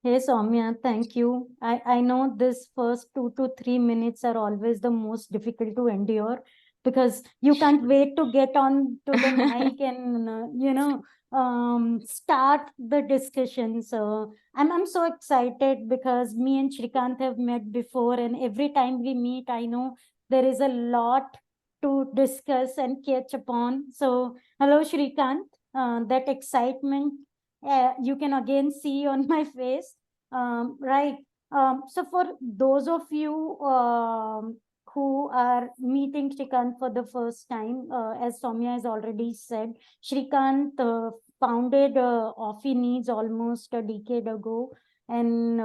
Hey Soumya, thank you. I know this first 2 to 3 minutes are always the most difficult to endure because you can't wait to get on to the mic and start the discussion. So I'm so excited because me and Srikanth have met before, and every time we meet, I know there is a lot to discuss and catch upon. So hello Srikanth, that excitement you can again see on my face. Right. So for those of you who are meeting Srikanth for the first time, as Soumya has already said, Srikanth founded Offineeds almost a decade ago, and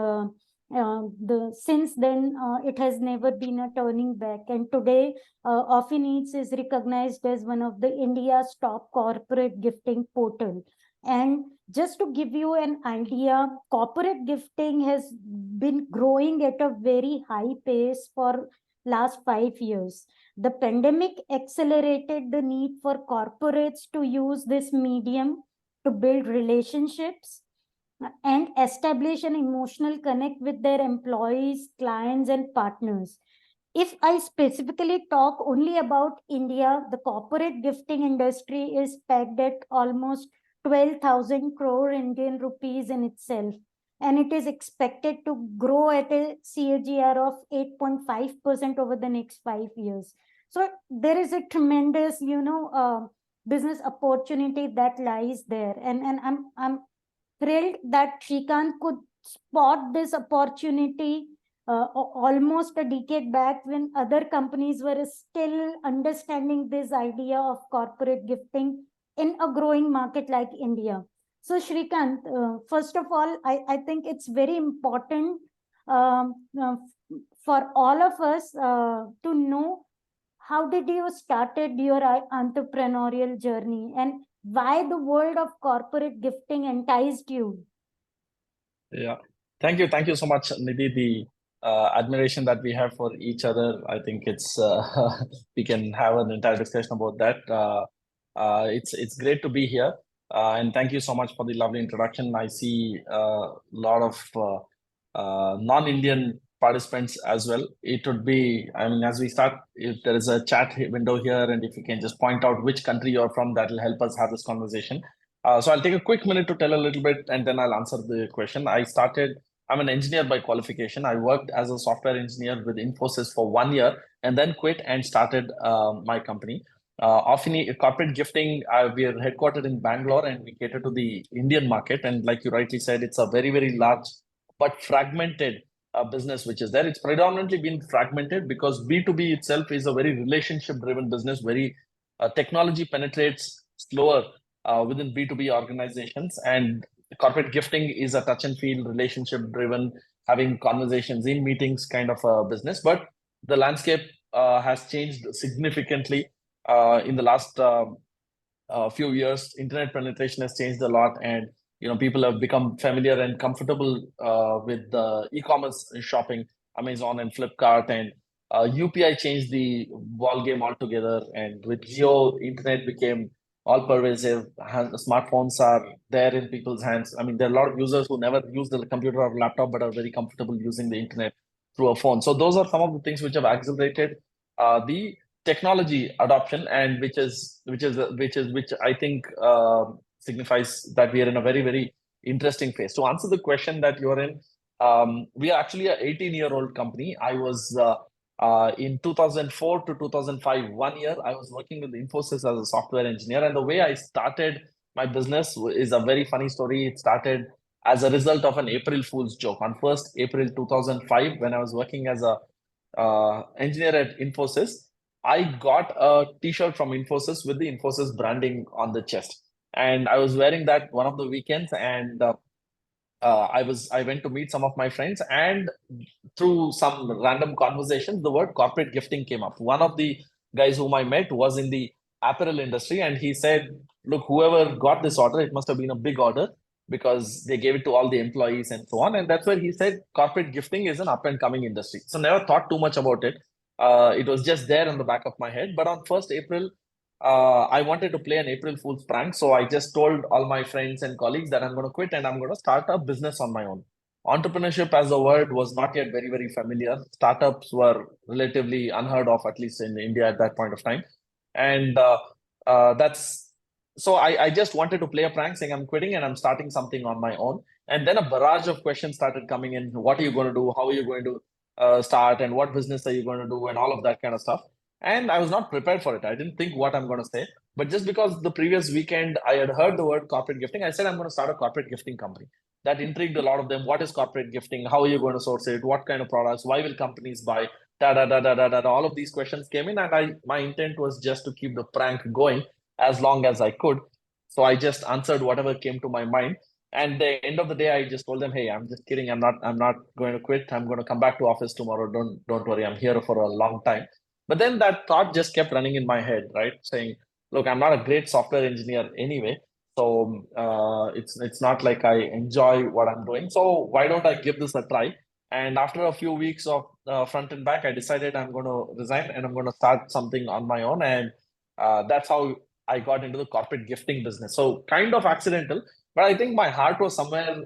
since then it has never been a turning back. And today, Offineeds is recognized as one of the India's top corporate gifting portal. And just to give you an idea, corporate gifting has been growing at a very high pace for last 5 years. The pandemic accelerated the need for corporates to use this medium to build relationships and establish an emotional connect with their employees, clients, and partners. If I specifically talk only about India, the corporate gifting industry is pegged at almost 12,000 crore Indian rupees in itself. And it is expected to grow at a CAGR of 8.5% over the next 5 years. So there is a tremendous, business opportunity that lies there. And I'm thrilled that Srikanth could spot this opportunity almost a decade back when other companies were still understanding this idea of corporate gifting in a growing market like India. So, Srikanth, first of all, I think it's very important um, uh, for all of us to know how did you started your entrepreneurial journey and why the world of corporate gifting enticed you. Yeah. Thank you so much, Nidhi. The admiration that we have for each other, I think it's we can have an entire discussion about that. It's great to be here, and thank you so much for the lovely introduction. I see a lot of non-Indian participants as well. It would be, I mean, as we start, if there is a chat window here, and if you can just point out which country you're from, that will help us have this conversation. So I'll take a quick minute to tell a little bit and then I'll answer the question. I'm an engineer by qualification. I worked as a software engineer with Infosys for 1 year and then quit and started my company. Corporate gifting, we are headquartered in Bangalore and we cater to the Indian market. And like you rightly said, it's a very, very large but fragmented business which is there. It's predominantly been fragmented because B2B itself is a very relationship driven business, very technology penetrates slower within B2B organizations. And corporate gifting is a touch and feel, relationship driven, having conversations in meetings kind of a business. But the landscape has changed significantly in the last few years. Internet penetration has changed a lot, and people have become familiar and comfortable with the e-commerce shopping, Amazon and Flipkart, and UPI changed the ball game altogether. And with Geo, internet became all pervasive. Smartphones are there in people's hands. I mean, there are a lot of users who never use the computer or laptop but are very comfortable using the internet through a phone. So those are some of the things which have accelerated the technology adoption, and which I think signifies that we are in a very, very interesting phase. To answer the question that you're in, we are actually a 18-year-old company. I was in 2004 to 2005, 1 year, I was working with Infosys as a software engineer. And the way I started my business is a very funny story. It started as a result of an April Fool's joke. On 1st April 2005, when I was working as a engineer at Infosys, I got a T-shirt from Infosys with the Infosys branding on the chest, and I was wearing that one of the weekends. And I went to meet some of my friends, and through some random conversations, the word corporate gifting came up. One of the guys whom I met was in the apparel industry, and he said, "Look, whoever got this order, it must have been a big order because they gave it to all the employees and so on." And that's where he said corporate gifting is an up and coming industry. So never thought too much about it. It was just there in the back of my head. But on 1st April, I wanted to play an April Fool's prank. So I just told all my friends and colleagues that I'm going to quit and I'm going to start a business on my own. Entrepreneurship as a word was not yet very, very familiar. Startups were relatively unheard of, at least in India at that point of time. And that's so I just wanted to play a prank saying I'm quitting and I'm starting something on my own. And then a barrage of questions started coming in. What are you going to do? How are you going to start? And what business are you going to do? And all of that kind of stuff. And I was not prepared for it. I didn't think what I'm going to say. But just because the previous weekend I had heard the word corporate gifting, I said I'm going to start a corporate gifting company. That intrigued a lot of them. What is corporate gifting? How are you going to source it? What kind of products? Why will companies buy? Da da da da da da. All of these questions came in, and my intent was just to keep the prank going as long as I could. So I just answered whatever came to my mind. And the end of the day, I just told them, "Hey, I'm just kidding. I'm not going to quit. I'm going to come back to office tomorrow. Don't worry. I'm here for a long time." But then that thought just kept running in my head, right? Saying, "Look, I'm not a great software engineer anyway. So it's not like I enjoy what I'm doing. So why don't I give this a try?" And after a few weeks of front and back, I decided I'm going to resign and I'm going to start something on my own. And that's how I got into the corporate gifting business. So kind of accidental, but I think my heart was somewhere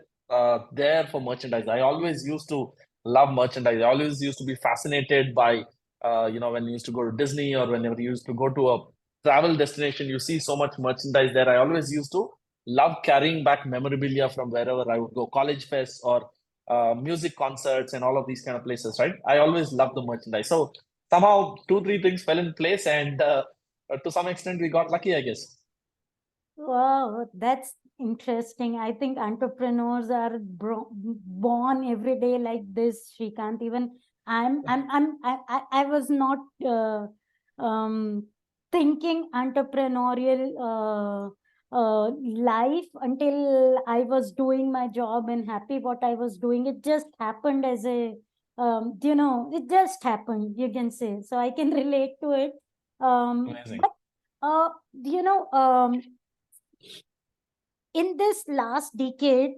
there for merchandise. I always used to love merchandise. I always used to be fascinated by, when we used to go to Disney or whenever we used to go to a travel destination, you see so much merchandise there. I always used to love carrying back memorabilia from wherever I would go, college fest or music concerts and all of these kind of places, right? I always loved the merchandise. So somehow two, three things fell in place, and to some extent we got lucky, I guess. Wow, that's interesting. I think entrepreneurs are born every day like this, Srikanth. Even I was not um, thinking entrepreneurial life until I was doing my job and happy what I was doing. It just happened as a, it just happened, you can say. So I can relate to it. Amazing. But uh, you know, um, in this last decade,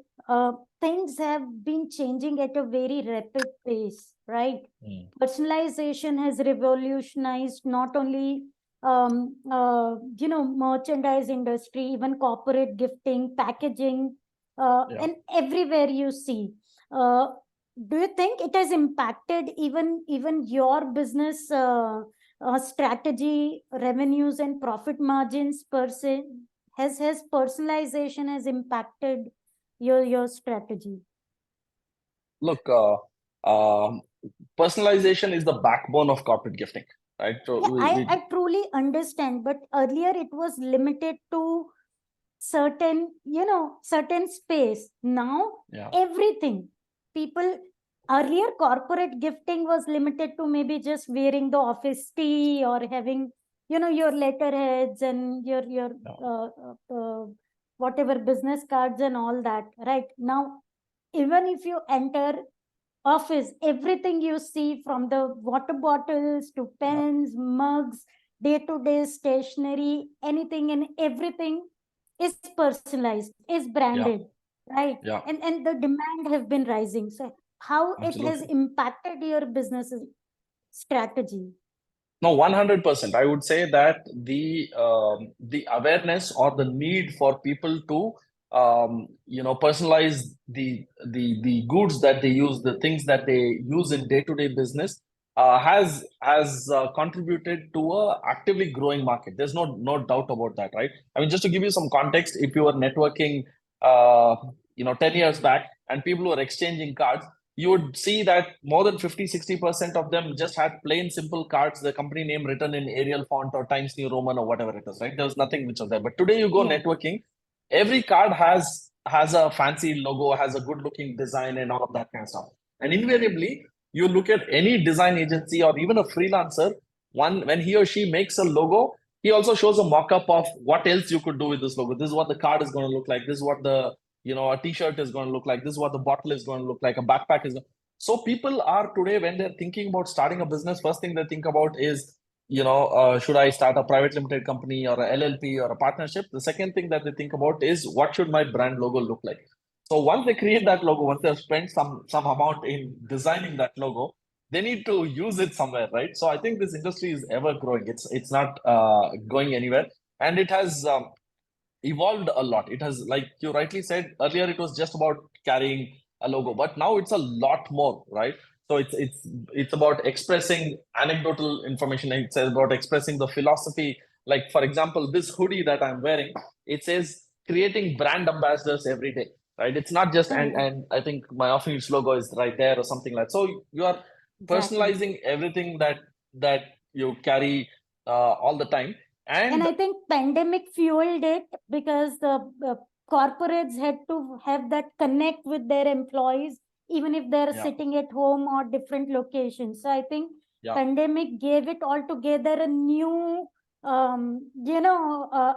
things have been changing at a very rapid pace, right? Mm. Personalization has revolutionized not only merchandise industry, even corporate gifting, packaging, Yeah. and everywhere you see. Uh, do you think it has impacted even your business strategy, revenues, and profit margins per se? Has personalization has impacted your strategy? Look, personalization is the backbone of corporate gifting, right? So Yeah, we, I we truly understand, but earlier it was limited to certain space. Now yeah, everything. People, earlier corporate gifting was limited to maybe just wearing the office tee or having your letterheads and your yeah, uh, whatever business cards and all that. Right now, even if you enter office, everything you see, from the water bottles to yeah, pens, mugs, day to day stationery, anything and everything is personalized, is yeah, branded, right? yeah, And the demand have been rising. So how it has absolutely. impacted your business strategy? No, 100%. I would say that the awareness or the need for people to personalize the goods that they use, the things that they use in day-to-day business, has contributed to a actively growing market. There's no doubt about that, right? I mean, just to give you some context, if you were networking, 10 years back, and people were exchanging cards, you would see that more than 50-60% of them just had plain simple cards, the company name written in Arial font or Times New Roman or whatever it is, right? There was nothing which was there. But today you go Yeah, networking, every card has a fancy logo, has a good looking design and all of that kind of stuff. And invariably, you look at any design agency or even a freelancer, one when he or she makes a logo, he also shows a mock-up of what else you could do with this logo. This is what the card is going to look like. This is what a t-shirt is going to look like. This is what the bottle is going to look like. A backpack is. So people are today, when they're thinking about starting a business, first thing they think about is, should I start a private limited company or a LLP or a partnership? The second thing that they think about is, what should my brand logo look like? So once they create that logo, once they've spent some amount in designing that logo, they need to use it somewhere, right? So I think this industry is ever growing. It's not going anywhere, and it has evolved a lot. It has, like you rightly said earlier, it was just about carrying a logo, but now it's a lot more, right? So it's about expressing anecdotal information. It's about expressing the philosophy. Like for example, this hoodie that I'm wearing, it says creating brand ambassadors every day, right? It's not just and I think my Offineeds logo is right there or something like. So you are Exactly. personalizing everything that you carry all the time. And And I think pandemic fueled it because the corporates had to have that connect with their employees, even if they're yeah, sitting at home or different locations. So I think yeah, pandemic gave it altogether a new,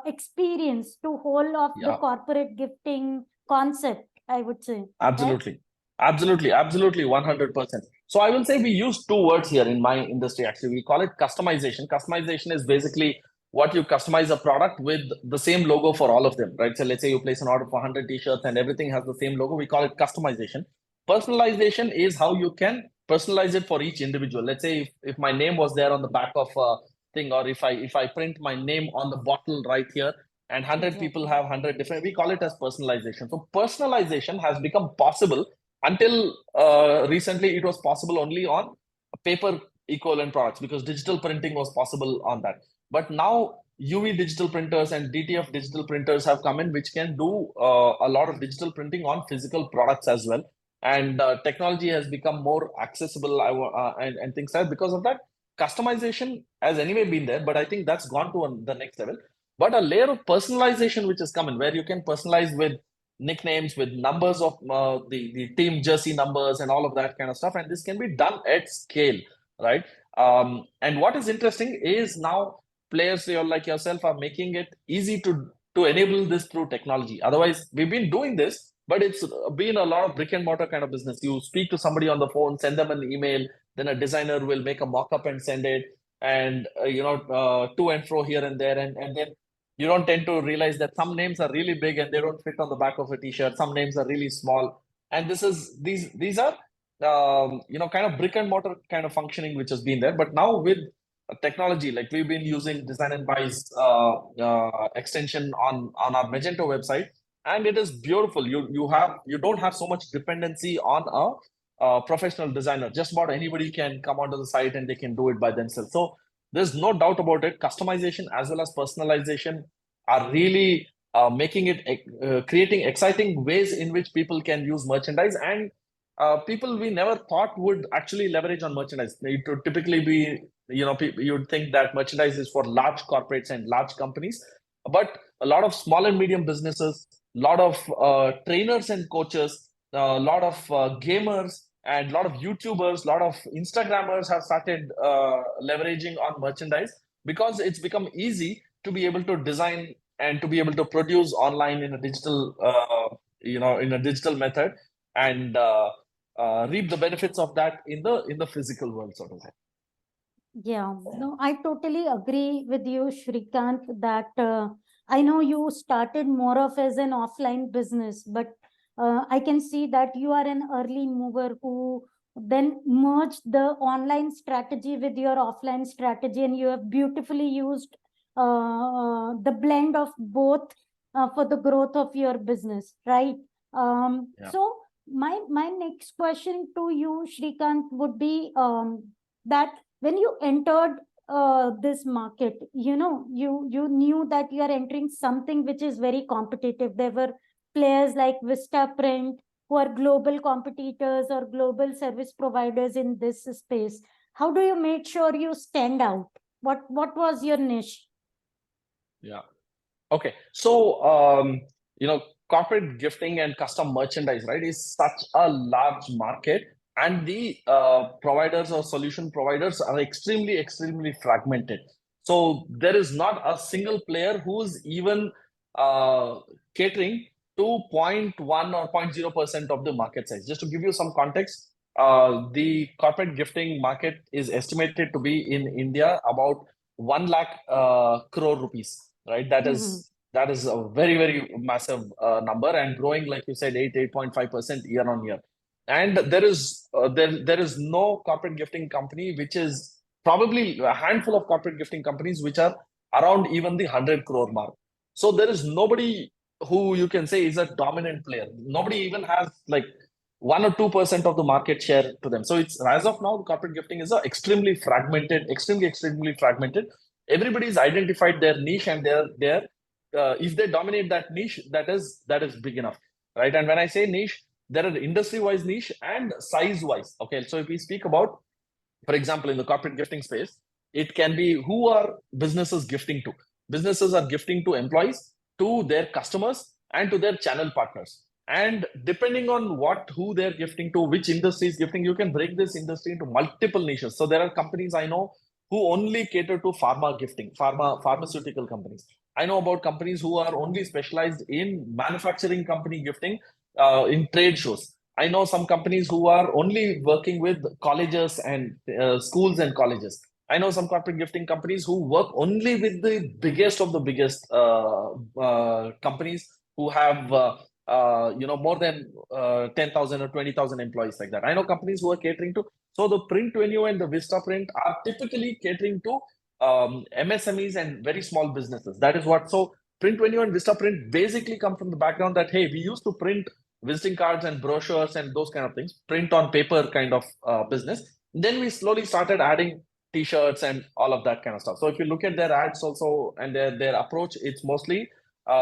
experience to whole of the yeah. corporate gifting concept, I would say. Right? Absolutely. Absolutely. Absolutely. 100%. So I will say we use two words here in my industry. Actually, we call it customization. Customization is basically what you customize a product with the same logo for all of them, right? So let's say you place an order for 100 t-shirts and everything has the same logo. We call it customization. Personalization is how you can personalize it for each individual. Let's say if my name was there on the back of a thing, or if I print my name on the bottle right here, and 100 people Exactly. have 100 different, we call it as personalization. So personalization has become possible. Until recently it was possible only on paper equivalent products, because digital printing was possible on that. But now UV digital printers and DTF digital printers have come in, which can do a lot of digital printing on physical products as well. And technology has become more accessible, and things like that. Because of that, customization has anyway been there, but I think that's gone to the next level. But a layer of personalization which is coming, where you can personalize with nicknames, with numbers of the team jersey numbers and all of that kind of stuff, and this can be done at scale, right? And what is interesting is now players like yourself are making it easy to enable this through technology. Otherwise we've been doing this, but it's been a lot of brick and mortar kind of business. You speak to somebody on the phone, send them an email, then a designer will make a mock-up and send it, and to and fro here and there, and then you don't tend to realize that some names are really big and they don't fit on the back of a t-shirt. Some names are really small, and these are kind of brick and mortar kind of functioning which has been there. But now with technology, like we've been using Design and Buy's extension on our Magento website, and it is beautiful. You don't have so much dependency on a professional designer. Just about anybody can come onto the site and they can do it by themselves. So there's no doubt about it. Customization as well as personalization are really making it creating exciting ways in which people can use merchandise, and people we never thought would actually leverage on merchandise. It would typically be, you'd think that merchandise is for large corporates and large companies, but a lot of small and medium businesses, a lot of trainers and coaches, a lot of gamers, and a lot of YouTubers, a lot of Instagrammers have started leveraging on merchandise, because it's become easy to be able to design and to be able to produce online in a digital, in a digital method, and reap the benefits of that in the physical world, so to say. Yeah, no, I totally agree with you, Shrikant, that I know you started more of as an offline business, but I can see that you are an early mover who then merged the online strategy with your offline strategy, and you have beautifully used the blend of both for the growth of your business, right? Yeah. So my next question to you, Shrikant, would be that when you entered this market, you knew that you are entering something which is very competitive. There were players like Vistaprint who are global competitors or global service providers in this space. How do you make sure you stand out? What was your niche? Yeah. Okay. So, corporate gifting and custom merchandise, right, is such a large market, and the providers or solution providers are extremely, extremely fragmented. So there is not a single player who's even uh, catering to 0.1 or 0.0% of the market size. Just to give you some context, the corporate gifting market is estimated to be in India about 1 lakh crore rupees, right? Mhm. That is a very, very massive number, and growing, like you said, 8.5% year on year. And there is no corporate gifting company which is, probably a handful of corporate gifting companies which are around even the 100 crore mark. So there is nobody who you can say is a dominant player. Nobody even has like 1 or 2% of the market share to them. So it's, as of now, corporate gifting is a extremely fragmented, extremely fragmented. Everybody's identified their niche, and their if they dominate that niche, that is big enough, right? And when I say niche, there are industry-wise niche and size-wise. Okay, so if we speak about, for example, in the corporate gifting space, it can be who are businesses gifting to. Businesses are gifting to employees, to their customers, and to their channel partners. And depending on who they're gifting to, which industry is gifting, you can break this industry into multiple niches. So there are companies I know who only cater to pharma gifting, pharmaceutical companies. I know about companies who are only specialized in manufacturing company gifting, in trade shows. I know some companies who are only working with colleges and schools and colleges. I know some corporate gifting companies who work only with the biggest of the biggest companies who have more than 10,000 or 20,000 employees, like that. I know companies who are catering to. So the print venue and the Vista Print are typically catering to MSMEs and very small businesses. That is what. So print venue and Vista Print basically come from the background that, hey, we used to print visiting cards and brochures and those kind of things, print on paper kind of business. Then we slowly started adding t-shirts and all of that kind of stuff. So if you look at their ads also and their approach, it's mostly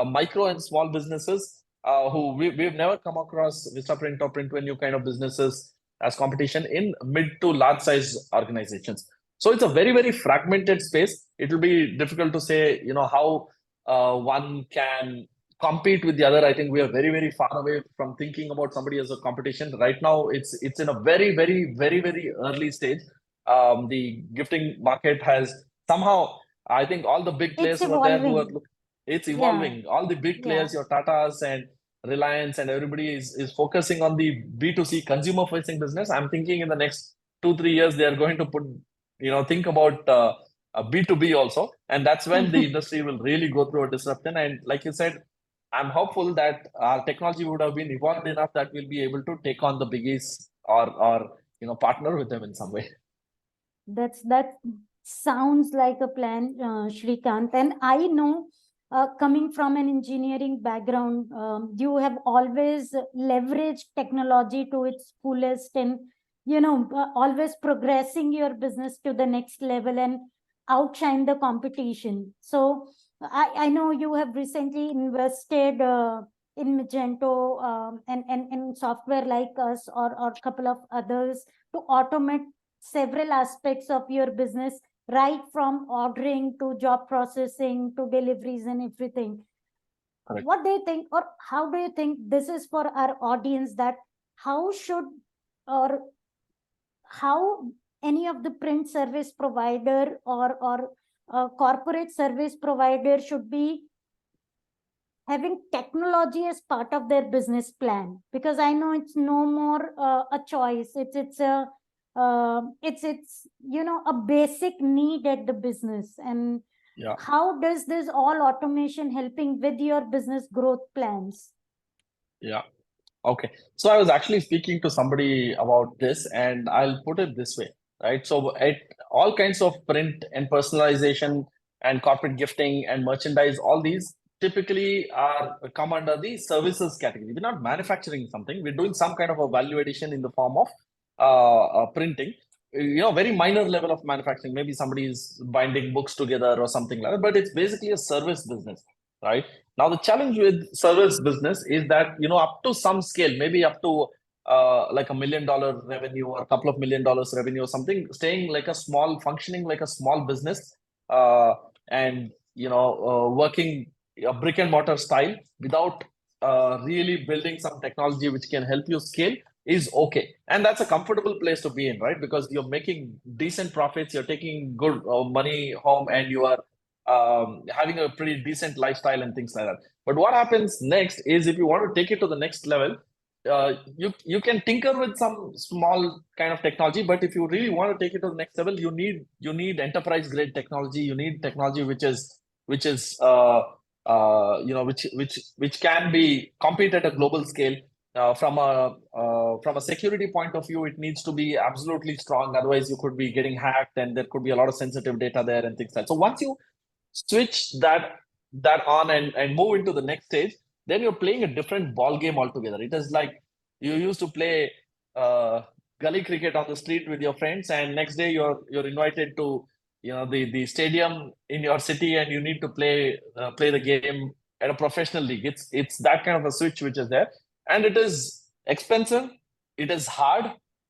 micro and small businesses who we've never come across Vistaprint or Print Venue kind of businesses as competition in mid to large size organizations. So it's a very, very fragmented space. It will be difficult to say, how one can compete with the other. I think we are very, very far away from thinking about somebody as a competition. Right now, it's in a very, very, very, very early stage. The gifting market has somehow, I think all the big players It's who are there who are, evolving. it's Yeah, evolving. All the big yeah. players, your Tatas and Reliance and everybody is focusing on the B2C consumer facing business. I'm thinking in the next 2-3 years, they are going to think about B2B also. And that's when the industry will really go through a disruption. And like you said, I'm hopeful that our technology would have been evolved enough that we'll be able to take on the biggies or partner with them in some way. That sounds like a plan, Srikanth. And I know, coming from an engineering background, you have always leveraged technology to its fullest, and always progressing your business to the next level and outshine the competition. So I know you have recently invested in Magento, and software like us, or a couple of others, to automate several aspects of your business, right from ordering to job processing to deliveries and everything. Correct. What do you think, or how do you think this is for our audience, that how should, or how any of the print service provider or corporate service provider should be having technology as part of their business plan? Because I know it's no more a choice, it's a it's a basic need at the business. And Yeah. how does this all automation helping with your business growth plans? Yeah. Okay. So I was actually speaking to somebody about this, and I'll put it this way, right? So at all kinds of print and personalization and corporate gifting and merchandise, all these typically are come under the services category. We're not manufacturing something. We're doing some kind of a value addition in the form of printing. Very minor level of manufacturing. Maybe somebody is binding books together or something like that, but it's basically a service business, right? Now, the challenge with service business is that, up to some scale, maybe up to like $1 million revenue or a couple of $1 million revenue or something, functioning like a small business, and, working a brick and mortar style without really building some technology which can help you scale is okay. And that's a comfortable place to be in, right? Because you're making decent profits, you're taking good money home, and you are having a pretty decent lifestyle and things like that. But what happens next is, if you want to take it to the next level, you can tinker with some small kind of technology, but if you really want to take it to the next level, you need enterprise grade technology. You need technology which is which can be compete at a global scale. From a security point of view, it needs to be absolutely strong. Otherwise, you could be getting hacked, and there could be a lot of sensitive data there and things like that. So once you switch that on and move into the next stage, then you're playing a different ball game altogether. It is like, you used to play gully cricket on the street with your friends, and next day you're invited to the stadium in your city, and you need to play the game at a professional league. It's that kind of a switch which is there, and it is expensive, it is hard,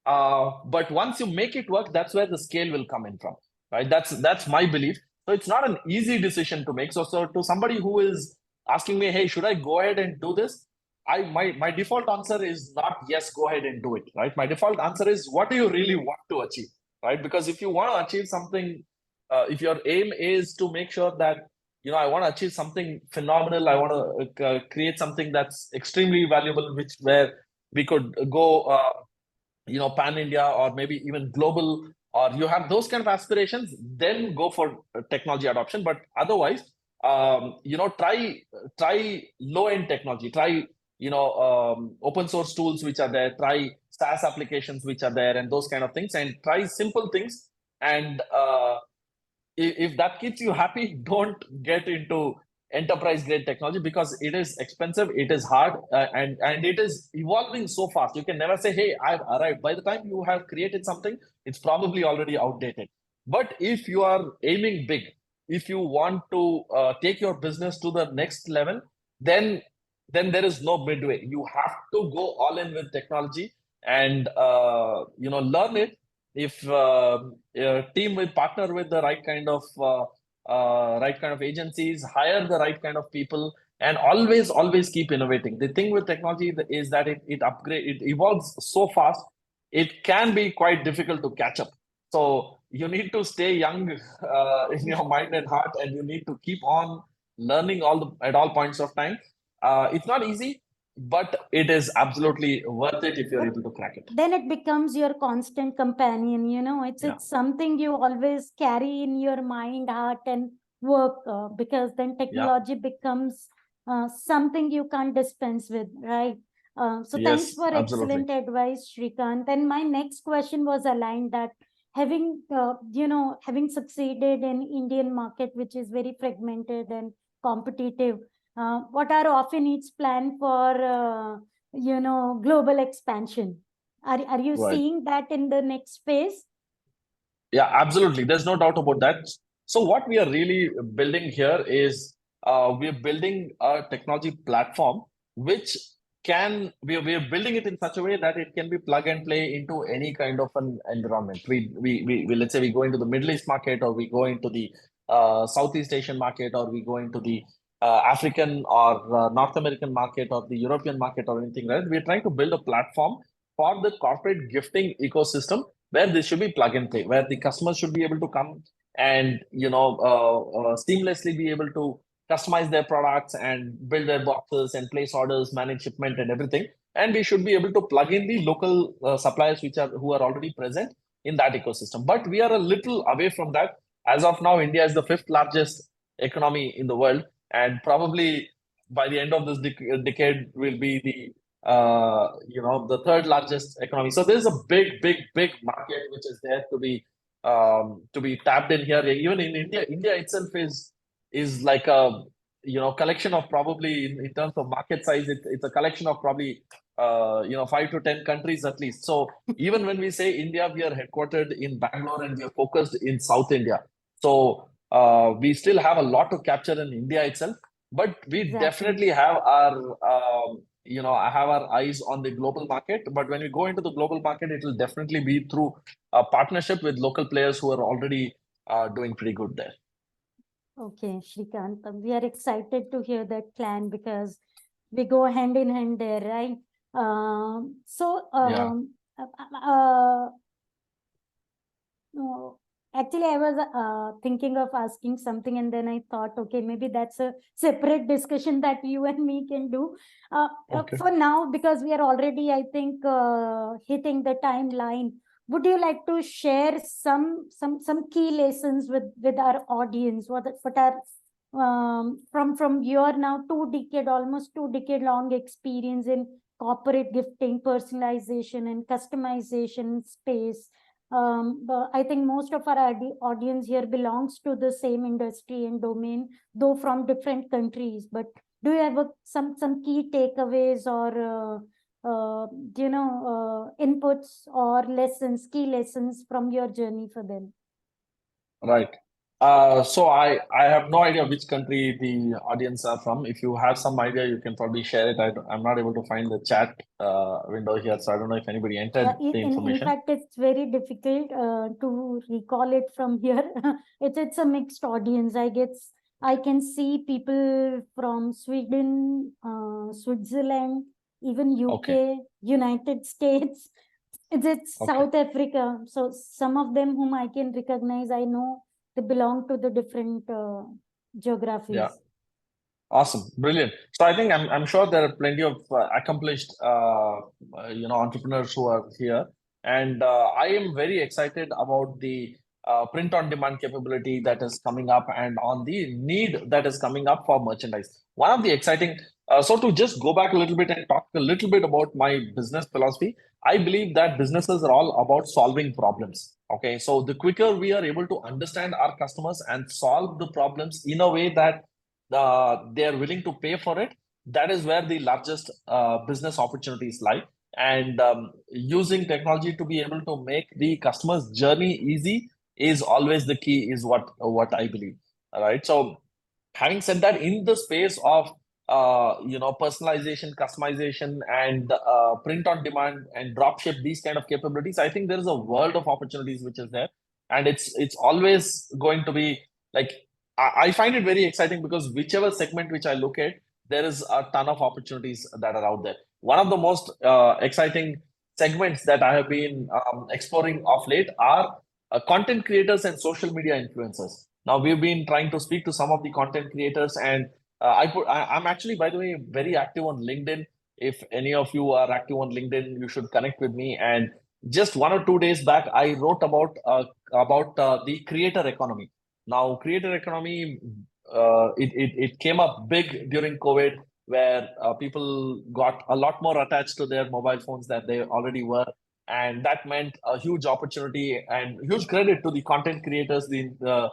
but once you make it work, that's where the scale will come in from, right? That's my belief. So it's not an easy decision to make. So to somebody who is asking me, hey, should I go ahead and do this? My default answer is not yes, go ahead and do it, right? My default answer is, what do you really want to achieve, right? Because if you want to achieve something, if your aim is to make sure that I want to achieve something phenomenal, I want to create something that's extremely valuable, which where we could go, pan India or maybe even global, or you have those kind of aspirations, then go for technology adoption. But otherwise, try low end technology, try open source tools which are there, try SaaS applications which are there, and those kind of things, and try simple things. And if that keeps you happy, don't get into enterprise grade technology, because it is expensive, it is hard, and it is evolving so fast. You can never say, hey, I've arrived. By the time you have created something, it's probably already outdated. But if you are aiming big, if you want to take your business to the next level, then there is no midway. You have to go all in with technology, and learn it. If a team with partner with the right kind of agencies, hire the right kind of people, and always keep innovating. The thing with technology is that it evolves so fast, it can be quite difficult to catch up. So you need to stay young in your mind and heart, and you need to keep on learning at all points of time. It's not easy, but it is absolutely worth it if you're able to crack it. Then it becomes your constant companion. It's something you always carry in your mind, heart, and work, because then technology becomes something you can't dispense with, right? So thanks for excellent advice, Srikanth. And my next question was aligned that having succeeded in Indian market, which is very fragmented and competitive, what are Offineeds plan for global expansion? Are you seeing that in the next phase? Yeah, absolutely. There's no doubt about that. So what we are really building here is we're building a technology platform which we're building it in such a way that it can be plug and play into any kind of an environment. We let's say we go into the Middle East market, or we go into the Southeast Asian market, or we go into the African or North American market, or the European market, or anything, right? We're trying to build a platform for the corporate gifting ecosystem, where this should be plug and play, where the customers should be able to come and seamlessly be able to customize their products and build their boxes and place orders, manage shipment and everything. And we should be able to plug in the local suppliers who are already present in that ecosystem. But we are a little away from that. As of now, India is the 5th largest economy in the world, and probably by the end of this decade will be the 3rd largest economy. So there's a big market which is there to be tapped in here. Even in India itself is like a collection of, probably in terms of market size, it's a collection of probably 5 to 10 countries at least. So even when we say India, we are headquartered in Bangalore and we are focused in South India. So we still have a lot to capture in India itself, but we definitely have our have our eyes on the global market. But when we go into the global market, it will definitely be through a partnership with local players who are already doing pretty good there. Okay, Srikanth, we are excited to hear that plan, because we go hand in hand there, right? Actually, I was thinking of asking something, and then I thought, okay, maybe that's a separate discussion that you and me can do. For now, because we are already, I think, hitting the timeline, would you like to share some key lessons with our audience? What are from your now almost 2 decade long experience in corporate gifting, personalization, and customization space? I think most of our audience here belongs to the same industry and domain, though from different countries. But do you have some key takeaways or uh, inputs or lessons, key lessons from your journey for them. Right. So I have no idea which country the audience are from. If you have some idea, you can probably share it. I'm not able to find the chat window here, so I don't know if anybody entered Yeah, the in information. fact, it's very difficult to recall it from here. It's a mixed audience. I guess I can see people from Sweden, Switzerland, even Okay. UK, United States. It's Okay. South Africa. So some of them whom I can recognize, I know they belong to the different Yeah. geographies. Awesome, brilliant. So I think I'm sure there are plenty of accomplished entrepreneurs who are here, and I am very excited about the print on demand capability that is coming up and on the need that is coming up for merchandise. One of the exciting so to just go back a little bit and talk a little bit about my business philosophy, I believe that businesses are all about solving problems. Okay, so the quicker we are able to understand our customers and solve the problems in a way that they are willing to pay for it, that is where the largest business opportunities lie. And using technology to be able to make the customer's journey easy is always the key, is what I believe. All right. So having said that, in the space of personalization, customization, and print on demand and dropship, these kind of capabilities, I think there is a world of opportunities which is there, and it's always going to be like I find it very exciting because whichever segment which I look at, there is a ton of opportunities that are out there. One of the most exciting segments that I have been exploring of late are content creators and social media influencers. Now we've been trying to speak to some of the content creators, and I'm actually, by the way, very active on LinkedIn. If any of you are active on LinkedIn, you should connect with me. And just 1 or 2 days back, I wrote about the creator economy. Now, creator economy, it came up big during COVID, where people got a lot more attached to their mobile phones than they already were, and that meant a huge opportunity and huge credit to the content creators, the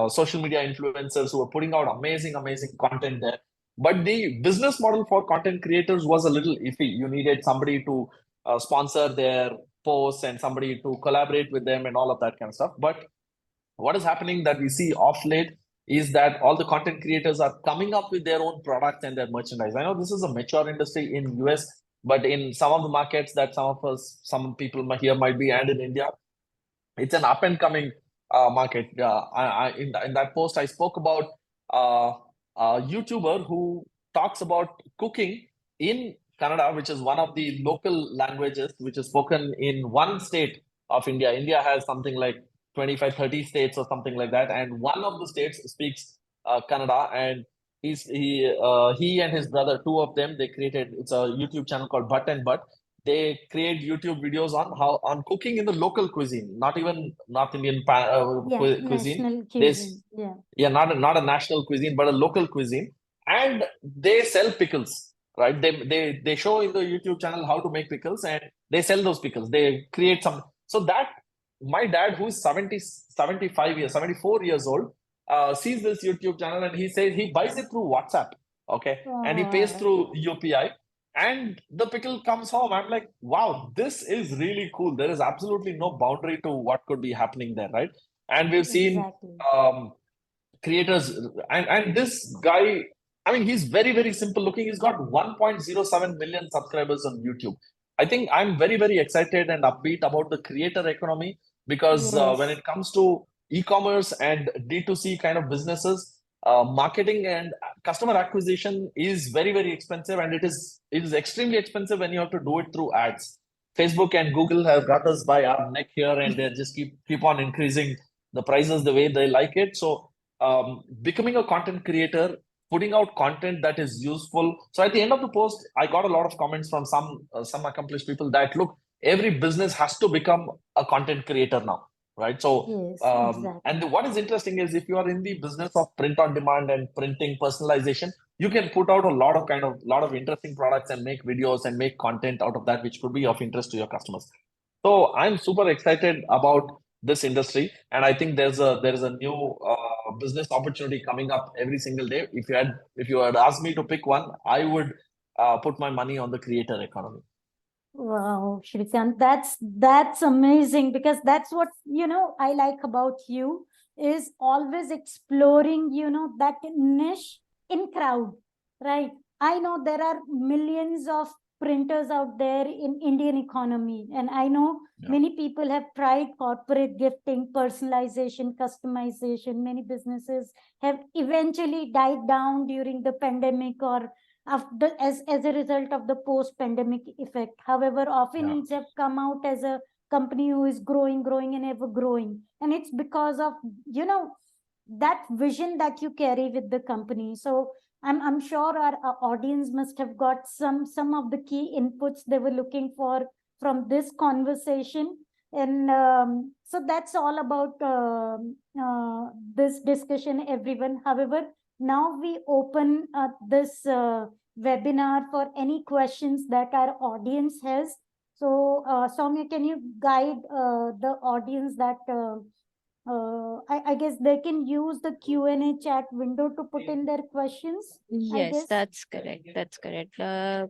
social media influencers who were putting out amazing content there. But the business model for content creators was a little iffy. You needed somebody to sponsor their posts and somebody to collaborate with them and all of that kind of stuff. But what is happening that we see off late is that all the content creators are coming up with their own products and their merchandise. I know this is a mature industry in US, but in some of the markets that some people here might be, and in India, it's an up and coming market. In that post, I spoke about uh, a YouTuber who talks about cooking in Kannada, which is one of the local languages which is spoken in one state of India. India has something like 25, 30 states or something like that. And one of the states speaks Kannada. And he and his brother, two of them, they created, it's a YouTube channel called Butt and Butt. They create YouTube videos on cooking in the local cuisine, not even North Indian Yeah, cuisine. national They cuisine. Yeah. Yeah, not a national cuisine, but a local cuisine, and they sell pickles. Right? They show in the YouTube channel how to make pickles, and they sell those pickles. They create some. So that my dad, who's 74 years old, sees this YouTube channel and he says he buys it through WhatsApp. Okay, and he pays Oh, through UPI, and the pickle comes home. I'm like, wow, this is really cool. There is absolutely no boundary to what could be happening there, right? And we've seen exactly. um, creators, and this guy, I mean, he's very simple looking. He's got 1.07 million subscribers on YouTube. I think I'm very excited and upbeat about the creator economy because when Yes. it comes to e-commerce and D2C kind of businesses, marketing and customer acquisition is very expensive, and it is extremely expensive when you have to do it through ads. Facebook and Google have got us by our neck here, and they just keep on increasing the prices the way they like it. So becoming a content creator, putting out content that is useful. So at the end of the post, I got a lot of comments from some accomplished people that look, every business has to become a content creator now, right? So Yes, and exactly. what is interesting is if you are in the business of print on demand and printing personalization, you can put out a lot of interesting products and make videos and make content out of that, which could be of interest to your customers. So I'm super excited about this industry, and I think there is a new business opportunity coming up every single day. If you had asked me to pick one, I would put my money on the creator economy. Wow, Shrikant, that's amazing, because that's what I like about you, is always exploring that niche in crowd, right? I know there are millions of printers out there in Indian economy, and I know many people have tried corporate gifting, personalization, customization. Many businesses have eventually died down during the pandemic, or after, as a result of the post pandemic effect. However, Offineeds have come out as a company who is growing and ever growing, and it's because of that vision that you carry with the company. So I'm sure our audience must have got some of the key inputs they were looking for from this conversation. And so that's all about this discussion, everyone. However, now we open this webinar for any questions that our audience has. So, Soumya, can you guide the audience that I guess they can use the Q&A chat window to put in their questions? Yes, that's correct. That's correct. Our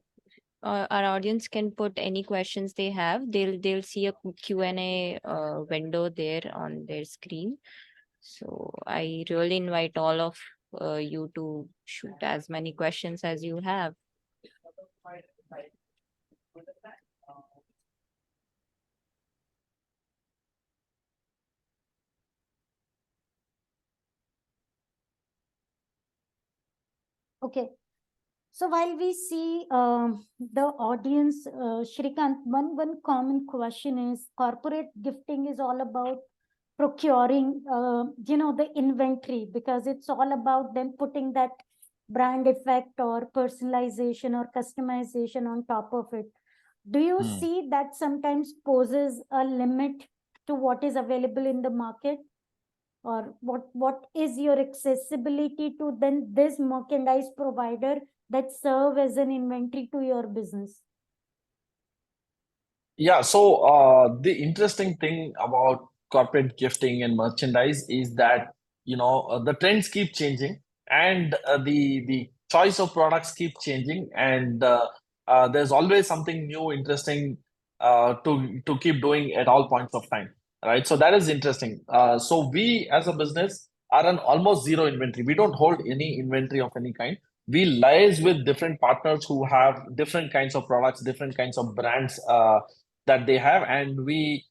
audience can put any questions they have. They'll see a Q&A window there on their screen. So I really invite all of you to shoot as many questions as you have. Okay. So while we see the audience, Shrikant, one common question is, corporate gifting is all about procuring, the inventory, because it's all about them putting that brand effect or personalization or customization on top of it. Do you see that sometimes poses a limit to what is available in the market? Or what is your accessibility to then this merchandise provider that serve as an inventory to your business? Yeah, so the interesting thing about corporate gifting and merchandise is that the trends keep changing, and the choice of products keep changing, and there's always something new, interesting to keep doing at all points of time, right? So that is interesting. So we as a business are an almost zero inventory. We don't hold any inventory of any kind. We liaise with different partners who have different kinds of products, different kinds of brands. That they have, and we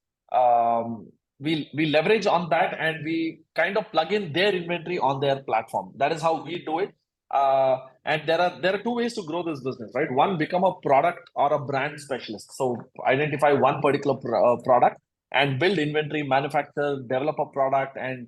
leverage on that, and we kind of plug in their inventory on their platform. That is how we do it. And there are two ways to grow this business, right? One, become a product or a brand specialist. So identify one particular product and build inventory, manufacture, develop a product, and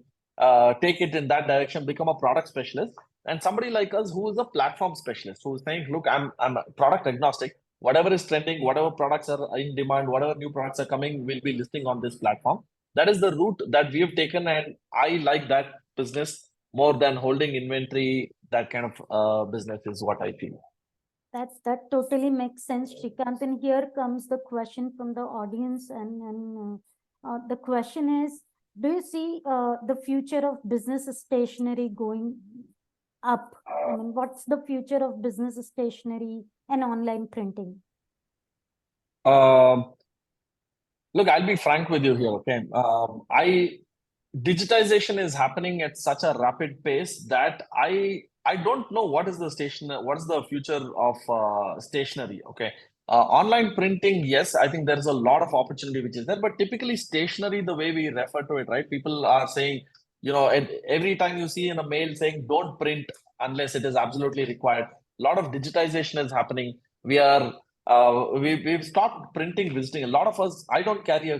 take it in that direction, become a product specialist. And somebody like us who is a platform specialist, who is saying, look, I'm a product agnostic. Whatever is trending, whatever products are in demand, whatever new products are coming, we'll be listing on this platform. That is the route that we have taken, and I like that business more than holding inventory. That kind of business is what I feel. That totally makes sense, Shrikant. And here comes the question from the audience, and the question is, do you see the future of business stationery going up? I mean, what's the future of business stationery and online printing? Look, I'll be frank with you here, okay? Digitization is happening at such a rapid pace that I don't know what is the future of stationery, okay? Online printing, yes, I think there's a lot of opportunity which is there, but typically stationery, the way we refer to it, right? People are saying, every time you see in a mail saying don't print unless it is absolutely required. A lot of digitization is happening. We've stopped printing visiting. A lot of us, I don't carry a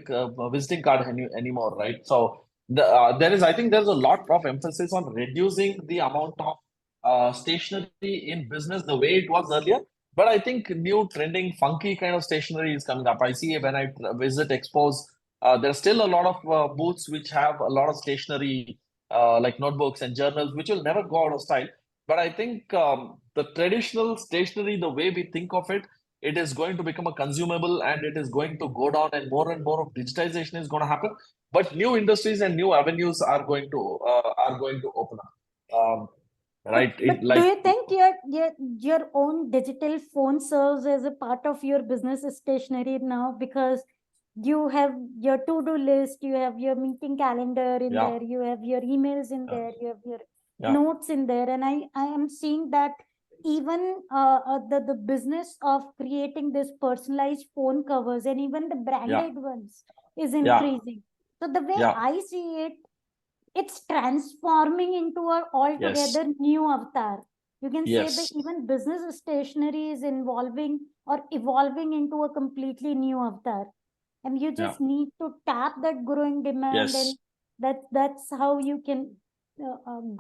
visiting card anymore, right? So I think there's a lot of emphasis on reducing the amount of stationery in business the way it was earlier. But I think new trending, funky kind of stationery is coming up. I see when I visit expos, there's still a lot of booths which have a lot of stationery, like notebooks and journals, which will never go out of style. But I think the traditional stationery, the way we think of it, it is going to become a consumable, and it is going to go down, and more of digitization is going to happen. But new industries and new avenues are going to open up. right? But do you think your own digital phone serves as a part of your business stationery now? Because you have your to-do list, you have your meeting calendar in Yeah. there, you have your emails in Yeah. there, you have your Yeah. notes in there, and I am seeing that even the business of creating this personalized phone covers and even the branded ones is Yeah. increasing. So the way Yeah. I see it, it's transforming into a Yes. altogether new avatar. You can say that Yes. even business stationery is involving or evolving into a completely new avatar, and you Yeah. just need to tap that growing demand, and Yes. that's how you can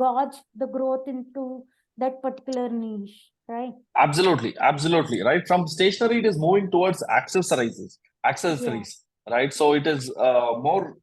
gauge the growth into that particular niche, right? Absolutely, absolutely, right? From stationery, it is moving towards Yeah, accessories, right? So it is more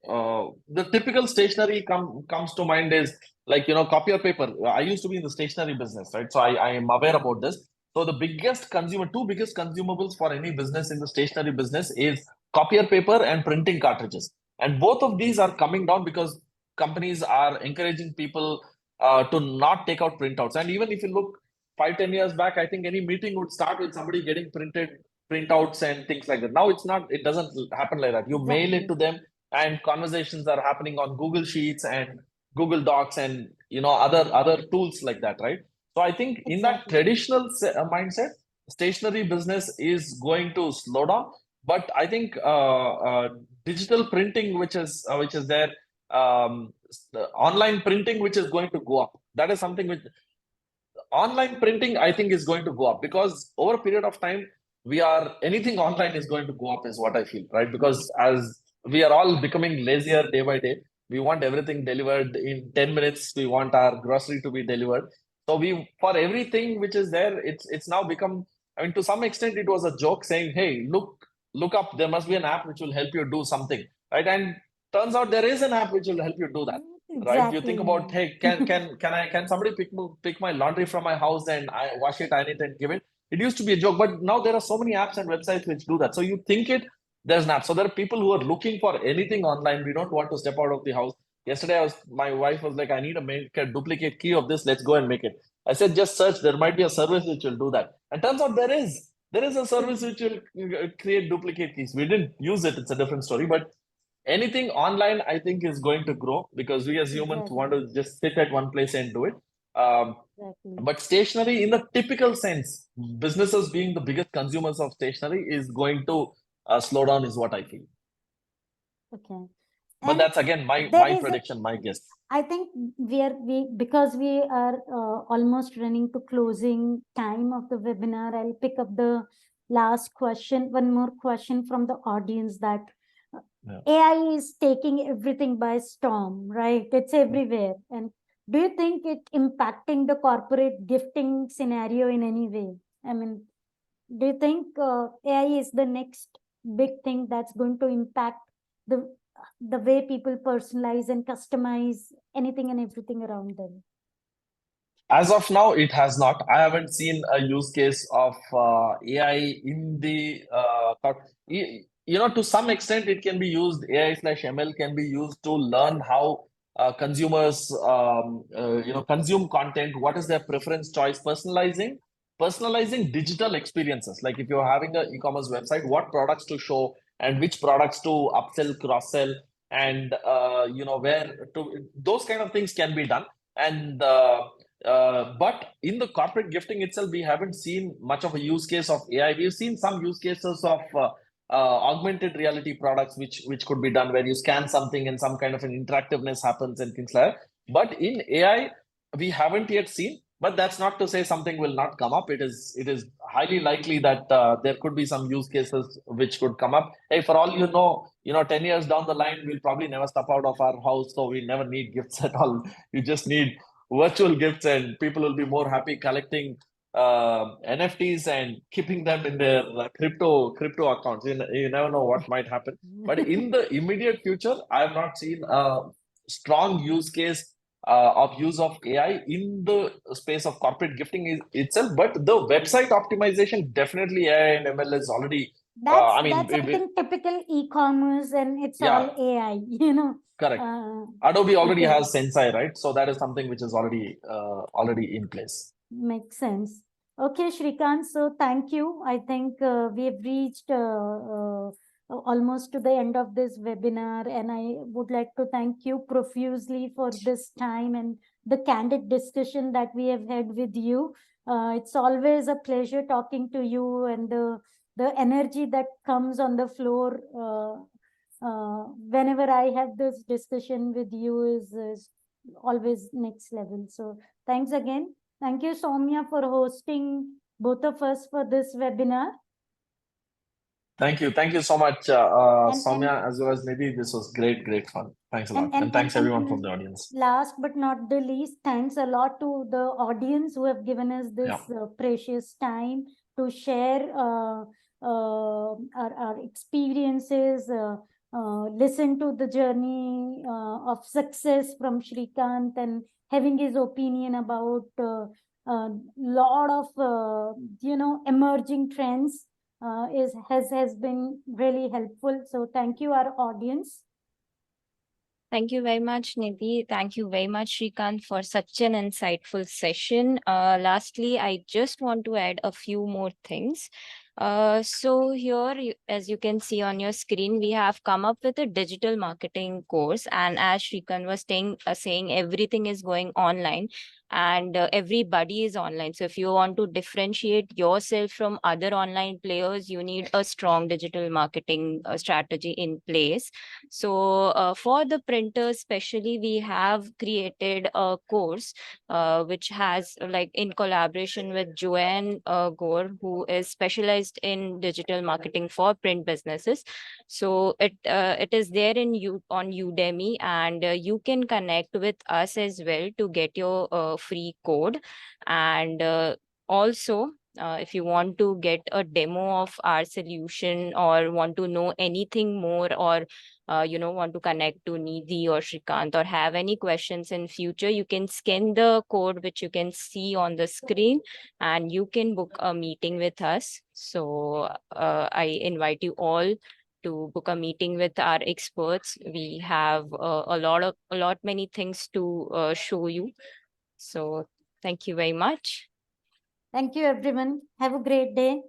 the typical stationery comes to mind is like copier paper. I used to be in the stationery business, right? So I am aware about this. So the two biggest consumables for any business in the stationery business is copier paper and printing cartridges, and both of these are coming down because companies are encouraging people to not take out printouts. And even if you look 5-10 years back, I think any meeting would start with somebody getting printed printouts and things like that. Now it's not, it doesn't happen like that. You mail it exactly, to them, and conversations are happening on Google Sheets and Google Docs and other tools like that, right? So I think in that exactly. traditional mindset, stationery business is going to slow down. But I think digital printing, which is there, online printing, which is going to go up. That is something which online printing I think is going to go up, because over a period of time we are anything online is going to go up, is what I feel, right? Because as we are all becoming lazier day by day, we want everything delivered in 10 minutes, we want our grocery to be delivered. So we, for everything which is there, it's now become, I mean, to some extent it was a joke saying, hey, look up, there must be an app which will help you do something, right? And turns out there is an app which will help you do that, right? You think Exactly. about, hey, can somebody pick my laundry from my house and I wash it, iron it, and give it. It used to be a joke, but now there are so many apps and websites which do that. So you think it, there's an app. So there are people who are looking for anything online. We don't want to step out of the house. Yesterday, my wife was like, I need to make a duplicate key of this. Let's go and make it. I said, just search. There might be a service which will do that. And turns out there is a service which will create duplicate keys. We didn't use it. It's a different story. But anything online, I think, is going to grow because we as humans want Exactly. to just sit at one place and do it. Um, Exactly. but stationery, in the typical sense, businesses being the biggest consumers of stationery, is going to slow down, is what I feel. Okay. But And that's again my there my is a, prediction, my guess. I think we because we are almost running to closing time of the webinar. I'll pick up the last question, one more question from the audience, that uh, Yeah. AI is taking everything by storm, right? It's everywhere. And do you think it impacting the corporate gifting scenario in any way? I mean, do you think AI is the next big thing that's going to impact the the way people personalize and customize anything and everything around them? As of now, it has not. I haven't seen a use case of AI in the to some extent it can be used. AI/ML can be used to learn how consumers consume content. What is their preference choice? Personalizing digital experiences. Like if you're having an e-commerce website, what products to show and which products to upsell, cross sell, and where to, those kind of things can be done. And but in the corporate gifting itself, we haven't seen much of a use case of AI. We've seen some use cases of augmented reality products, which could be done where you scan something and some kind of an interactiveness happens and things like that. But in AI, we haven't yet seen. But that's not to say something will not come up. It is highly likely that there could be some use cases which could come up. Hey, for all 10 years down the line, we'll probably never step out of our house, so we never need gifts at all. You just need virtual gifts, and people will be more happy collecting NFTs and keeping them in their crypto accounts. You never know what might happen. But in the immediate future, I have not seen a strong use case of use of AI in the space of corporate gifting itself. But the website optimization, definitely AI and ML is already That's I mean, that's something typical e-commerce, and it's yeah, all AI, you know. correct. Uh, Adobe already okay. has Sensei, right? So that is something which is already in place. Makes sense. Okay, Srikanth, so thank you. I think we have reached almost to the end of this webinar, and I would like to thank you profusely for this time and the candid discussion that we have had with you. It's always a pleasure talking to you, and the energy that comes on the floor whenever I have this discussion with you is always next level. So thanks again. Thank you, Soumya, for hosting both of us for this webinar. Thank you so much, And Soumya, as well as Nidhi. This was great fun. Thanks a lot, and thanks everyone from the audience. last but not the least, thanks a lot to the audience who have given us this precious time to share our experiences, listen to the journey of success from Srikanth, and having his opinion about lot of emerging trends has been really helpful. So thank you, our audience. Thank you very much, Nidhi. Thank you very much, Srikanth, for such an insightful session. Lastly, I just want to add a few more things. So here, as you can see on your screen, we have come up with a digital marketing course. And as Srikanth was saying, everything is going online, and everybody is online. So if you want to differentiate yourself from other online players, you need a strong digital marketing strategy in place. So for the printers especially, we have created a course which has, like, in collaboration with Joanne Gore, who is specialized in digital marketing for print businesses. So it is there on Udemy, and you can connect with us as well to get your free code. And also, if you want to get a demo of our solution, or want to know anything more, or want to connect to Nidhi or Srikanth, or have any questions in future, you can scan the code which you can see on the screen, and you can book a meeting with us. So I invite you all to book a meeting with our experts. We have many things to show you. So thank you very much. Thank you, everyone. Have a great day.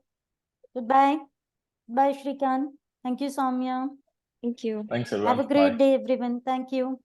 Goodbye. Bye, Srikanth. Thank you, Soumya. Thank you. Thanks, everyone. Have a great Bye. day, everyone. Thank you.